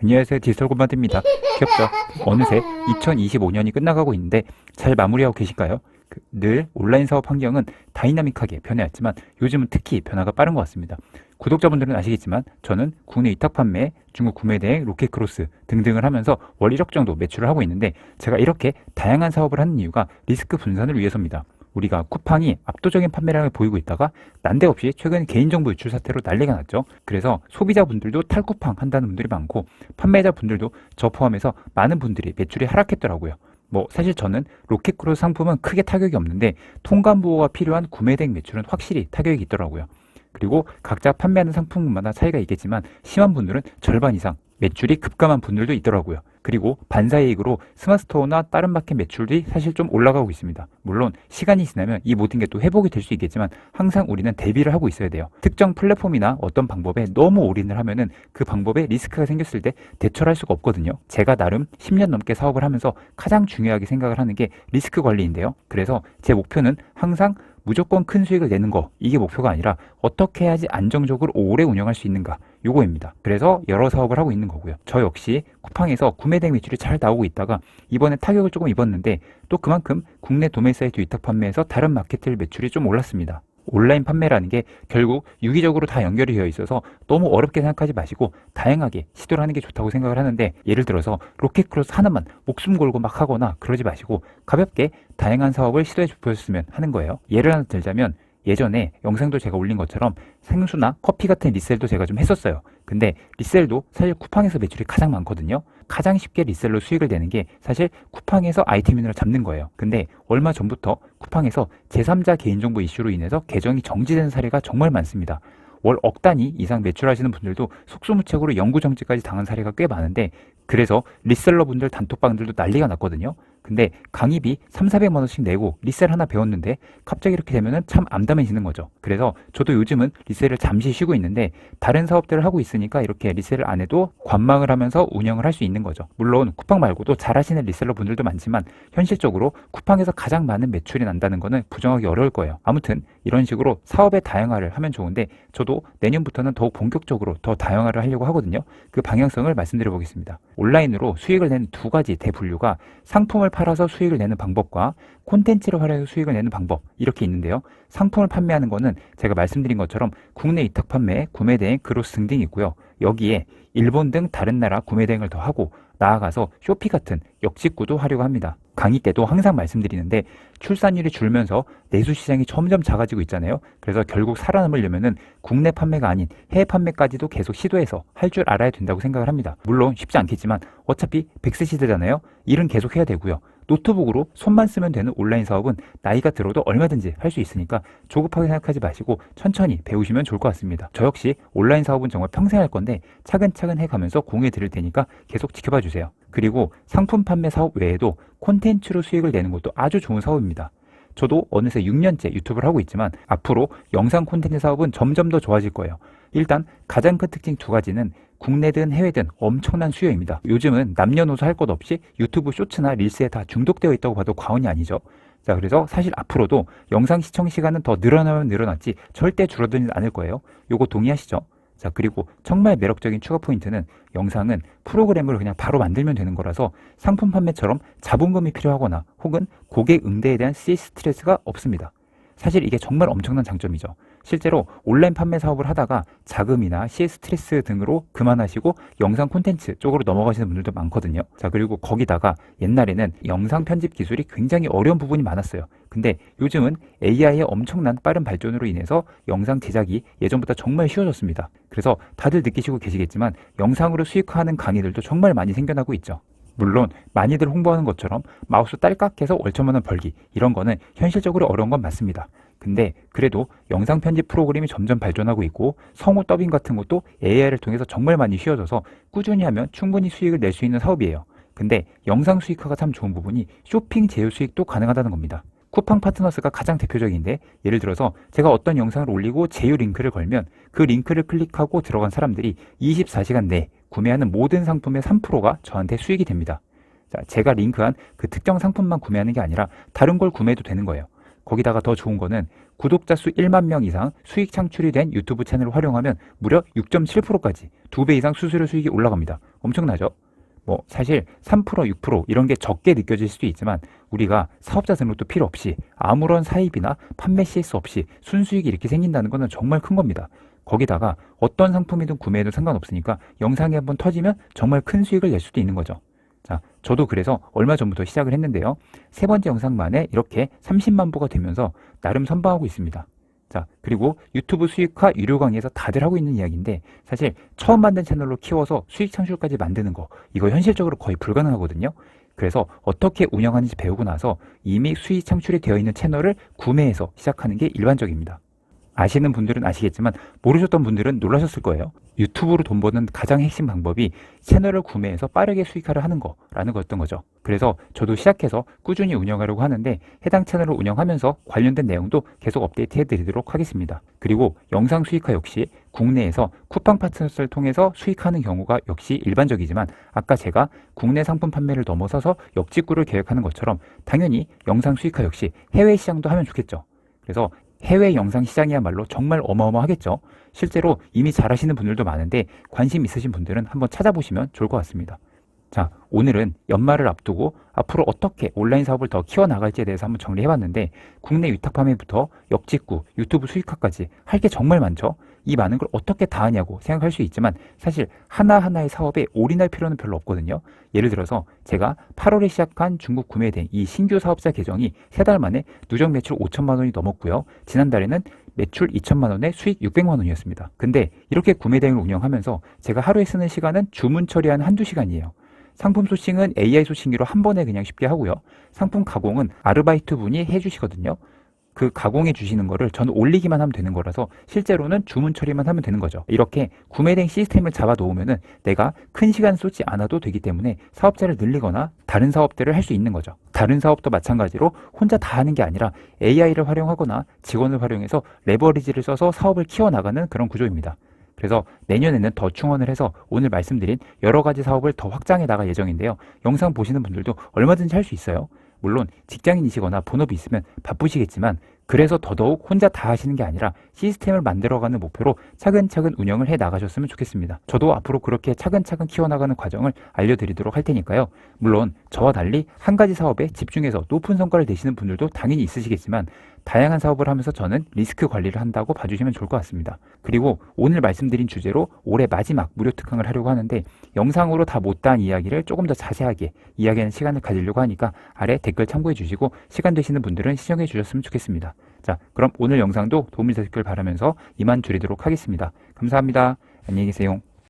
안녕하세요, 디지털 곰마드입니다. 귀엽죠? 어느새 2025년이 끝나가고 있는데 잘 마무리하고 계실까요? 늘 온라인 사업 환경은 다이나믹하게 변해왔지만 요즘은 특히 변화가 빠른 것 같습니다. 구독자분들은 아시겠지만 저는 국내 위탁 판매, 중국 구매 대행, 로켓크로스 등등을 하면서 월 1억 정도 매출을 하고 있는데, 제가 이렇게 다양한 사업을 하는 이유가 리스크 분산을 위해서입니다. 우리가 쿠팡이 압도적인 판매량을 보이고 있다가 난데없이 최근 개인정보 유출 사태로 난리가 났죠. 그래서 소비자분들도 탈쿠팡 한다는 분들이 많고, 판매자분들도 저 포함해서 많은 분들이 매출이 하락했더라고요. 사실 저는 로켓크로스 상품은 크게 타격이 없는데 통관 보호가 필요한 구매 대행 매출은 확실히 타격이 있더라고요. 그리고 각자 판매하는 상품마다 차이가 있겠지만 심한 분들은 절반 이상 매출이 급감한 분들도 있더라고요. 그리고 반사이익으로 스마트스토어나 다른 마켓 매출이 사실 좀 올라가고 있습니다. 물론 시간이 지나면 이 모든 게 또 회복이 될 수 있겠지만 항상 우리는 대비를 하고 있어야 돼요. 특정 플랫폼이나 어떤 방법에 너무 올인을 하면은 그 방법에 리스크가 생겼을 때 대처를 할 수가 없거든요. 제가 나름 10년 넘게 사업을 하면서 가장 중요하게 생각을 하는 게 리스크 관리인데요. 그래서 제 목표는 항상 무조건 큰 수익을 내는 거, 이게 목표가 아니라 어떻게 해야지 안정적으로 오래 운영할 수 있는가, 요거입니다. 그래서 여러 사업을 하고 있는 거고요. 저 역시 쿠팡에서 구매 대행 매출이 잘 나오고 있다가 이번에 타격을 조금 입었는데 또 그만큼 국내 도매 사이트 위탁 판매에서 다른 마케팅 매출이 좀 올랐습니다. 온라인 판매라는 게 결국 유기적으로 다 연결이 되어 있어서 너무 어렵게 생각하지 마시고 다양하게 시도를 하는 게 좋다고 생각을 하는데, 예를 들어서 로켓크로스 하나만 목숨 걸고 막 하거나 그러지 마시고 가볍게 다양한 사업을 시도해 보셨으면 하는 거예요. 예를 하나 들자면, 예전에 영상도 제가 올린 것처럼 생수나 커피 같은 리셀도 제가 좀 했었어요. 근데 리셀도 사실 쿠팡에서 매출이 가장 많거든요. 가장 쉽게 리셀로 수익을 내는 게 사실 쿠팡에서 아이템인을 잡는 거예요. 근데 얼마 전부터 쿠팡에서 제3자 개인정보 이슈로 인해서 계정이 정지된 사례가 정말 많습니다. 월 억 단위 이상 매출하시는 분들도 속수무책으로 영구 정지까지 당한 사례가 꽤 많은데, 그래서 리셀러 분들 단톡방들도 난리가 났거든요. 근데 강의비 300~400만 원씩 내고 리셀 하나 배웠는데 갑자기 이렇게 되면은 참 암담해지는 거죠. 그래서 저도 요즘은 리셀을 잠시 쉬고 있는데 다른 사업들을 하고 있으니까 이렇게 리셀을 안 해도 관망을 하면서 운영을 할 수 있는 거죠. 물론 쿠팡 말고도 잘하시는 리셀러 분들도 많지만 현실적으로 쿠팡에서 가장 많은 매출이 난다는 거는 부정하기 어려울 거예요. 아무튼 이런 식으로 사업의 다양화를 하면 좋은데, 저도 내년부터는 더욱 본격적으로 더 다양화를 하려고 하거든요. 그 방향성을 말씀드려 보겠습니다. 온라인으로 수익을 내는 두 가지 대분류가 상품을 팔아서 수익을 내는 방법과 콘텐츠를 활용해서 수익을 내는 방법, 이렇게 있는데요. 상품을 판매하는 거는 제가 말씀드린 것처럼 국내 위탁 판매, 구매 대행, 크로스 등등이 있고요. 여기에 일본 등 다른 나라 구매 대행을 더 하고 나아가서 쇼피 같은 역직구도 하려고 합니다. 강의 때도 항상 말씀드리는데 출산율이 줄면서 내수 시장이 점점 작아지고 있잖아요. 그래서 결국 살아남으려면은 국내 판매가 아닌 해외 판매까지도 계속 시도해서 할 줄 알아야 된다고 생각을 합니다. 물론 쉽지 않겠지만 어차피 100세 시대잖아요. 일은 계속 해야 되고요. 노트북으로 손만 쓰면 되는 온라인 사업은 나이가 들어도 얼마든지 할 수 있으니까 조급하게 생각하지 마시고 천천히 배우시면 좋을 것 같습니다. 저 역시 온라인 사업은 정말 평생 할 건데 차근차근 해가면서 공유해 드릴 테니까 계속 지켜봐 주세요. 그리고 상품 판매 사업 외에도 콘텐츠로 수익을 내는 것도 아주 좋은 사업입니다. 저도 어느새 6년째 유튜브를 하고 있지만 앞으로 영상 콘텐츠 사업은 점점 더 좋아질 거예요. 일단 가장 큰 특징 두 가지는 국내든 해외든 엄청난 수요입니다. 요즘은 남녀노소 할 것 없이 유튜브 쇼츠나 릴스에 다 중독되어 있다고 봐도 과언이 아니죠. 자, 그래서 사실 앞으로도 영상 시청 시간은 더 늘어나면 늘어났지 절대 줄어들지 않을 거예요. 요거 동의하시죠? 자, 그리고 정말 매력적인 추가 포인트는 영상은 프로그램으로 그냥 바로 만들면 되는 거라서 상품 판매처럼 자본금이 필요하거나 혹은 고객 응대에 대한 CS 스트레스가 없습니다. 사실 이게 정말 엄청난 장점이죠. 실제로 온라인 판매 사업을 하다가 자금이나 CS 스트레스 등으로 그만하시고 영상 콘텐츠 쪽으로 넘어가시는 분들도 많거든요. 자, 그리고 거기다가 옛날에는 영상 편집 기술이 굉장히 어려운 부분이 많았어요. 근데 요즘은 AI의 엄청난 빠른 발전으로 인해서 영상 제작이 예전보다 정말 쉬워졌습니다. 그래서 다들 느끼시고 계시겠지만 영상으로 수익화하는 강의들도 정말 많이 생겨나고 있죠. 물론 많이들 홍보하는 것처럼 마우스 딸깍해서 월천만 원 벌기, 이런 거는 현실적으로 어려운 건 맞습니다. 근데 그래도 영상 편집 프로그램이 점점 발전하고 있고 성우 더빙 같은 것도 AI를 통해서 정말 많이 쉬워져서 꾸준히 하면 충분히 수익을 낼 수 있는 사업이에요. 근데 영상 수익화가 참 좋은 부분이 쇼핑 제휴 수익도 가능하다는 겁니다. 쿠팡 파트너스가 가장 대표적인데, 예를 들어서 제가 어떤 영상을 올리고 제휴 링크를 걸면 그 링크를 클릭하고 들어간 사람들이 24시간 내에 구매하는 모든 상품의 3%가 저한테 수익이 됩니다. 자, 제가 링크한 그 특정 상품만 구매하는 게 아니라 다른 걸 구매해도 되는 거예요. 거기다가 더 좋은 거는 구독자 수 1만 명 이상 수익 창출이 된 유튜브 채널을 활용하면 무려 6.7%까지 2배 이상 수수료 수익이 올라갑니다. 엄청나죠? 뭐 사실 3%, 6% 이런 게 적게 느껴질 수도 있지만 우리가 사업자 등록도 필요 없이 아무런 사입이나 판매 CS 없이 순수익이 이렇게 생긴다는 것은 정말 큰 겁니다. 거기다가 어떤 상품이든 구매해도 상관없으니까 영상이 한번 터지면 정말 큰 수익을 낼 수도 있는 거죠. 자, 저도 그래서 얼마 전부터 시작을 했는데요. 세 번째 영상 만에 이렇게 30만 부가 되면서 나름 선방하고 있습니다. 자, 그리고 유튜브 수익화 유료 강의에서 다들 하고 있는 이야기인데 사실 처음 만든 채널로 키워서 수익 창출까지 만드는 거 이거 현실적으로 거의 불가능하거든요. 그래서 어떻게 운영하는지 배우고 나서 이미 수익 창출이 되어 있는 채널을 구매해서 시작하는 게 일반적입니다. 아시는 분들은 아시겠지만 모르셨던 분들은 놀라셨을 거예요. 유튜브로 돈 버는 가장 핵심 방법이 채널을 구매해서 빠르게 수익화를 하는 거라는 거였던 거죠. 그래서 저도 시작해서 꾸준히 운영하려고 하는데 해당 채널을 운영하면서 관련된 내용도 계속 업데이트 해드리도록 하겠습니다. 그리고 영상 수익화 역시 국내에서 쿠팡 파트너스를 통해서 수익하는 경우가 역시 일반적이지만 아까 제가 국내 상품 판매를 넘어서서 역직구를 계획하는 것처럼 당연히 영상 수익화 역시 해외 시장도 하면 좋겠죠. 그래서 해외 영상 시장이야말로 정말 어마어마하겠죠. 실제로 이미 잘 하시는 분들도 많은데 관심 있으신 분들은 한번 찾아보시면 좋을 것 같습니다. 자, 오늘은 연말을 앞두고 앞으로 어떻게 온라인 사업을 더 키워나갈지에 대해서 한번 정리해봤는데 국내 위탁 판매부터 역직구, 유튜브 수익화까지 할 게 정말 많죠. 이 많은 걸 어떻게 다 하냐고 생각할 수 있지만 사실 하나하나의 사업에 올인할 필요는 별로 없거든요. 예를 들어서 제가 8월에 시작한 중국 구매된 이 신규 사업자 계정이 3달 만에 누적 매출 5천만 원이 넘었고요. 지난달에는 매출 2천만 원에 수익 600만 원이었습니다. 근데 이렇게 구매 대행을 운영하면서 제가 하루에 쓰는 시간은 주문 처리한 한두 시간이에요. 상품 소싱은 AI 소싱기로 한 번에 그냥 쉽게 하고요. 상품 가공은 아르바이트 분이 해주시거든요. 그 가공해 주시는 거를 저는 올리기만 하면 되는 거라서 실제로는 주문 처리만 하면 되는 거죠. 이렇게 구매된 시스템을 잡아 놓으면은 내가 큰 시간 쏟지 않아도 되기 때문에 사업자를 늘리거나 다른 사업들을 할 수 있는 거죠. 다른 사업도 마찬가지로 혼자 다 하는 게 아니라 AI를 활용하거나 직원을 활용해서 레버리지를 써서 사업을 키워나가는 그런 구조입니다. 그래서 내년에는 더 충원을 해서 오늘 말씀드린 여러 가지 사업을 더 확장해 나갈 예정인데요. 영상 보시는 분들도 얼마든지 할 수 있어요. 물론 직장인이시거나 본업이 있으면 바쁘시겠지만 그래서 더더욱 혼자 다 하시는 게 아니라 시스템을 만들어가는 목표로 차근차근 운영을 해 나가셨으면 좋겠습니다. 저도 앞으로 그렇게 차근차근 키워나가는 과정을 알려드리도록 할 테니까요. 물론 저와 달리 한 가지 사업에 집중해서 높은 성과를 내시는 분들도 당연히 있으시겠지만 다양한 사업을 하면서 저는 리스크 관리를 한다고 봐주시면 좋을 것 같습니다. 그리고 오늘 말씀드린 주제로 올해 마지막 무료 특강을 하려고 하는데 영상으로 다 못다한 이야기를 조금 더 자세하게 이야기하는 시간을 가지려고 하니까 아래 댓글 참고해 주시고 시간 되시는 분들은 시청해 주셨으면 좋겠습니다. 자, 그럼 오늘 영상도 도움이 되셨길 바라면서 이만 줄이도록 하겠습니다. 감사합니다. 안녕히 계세요.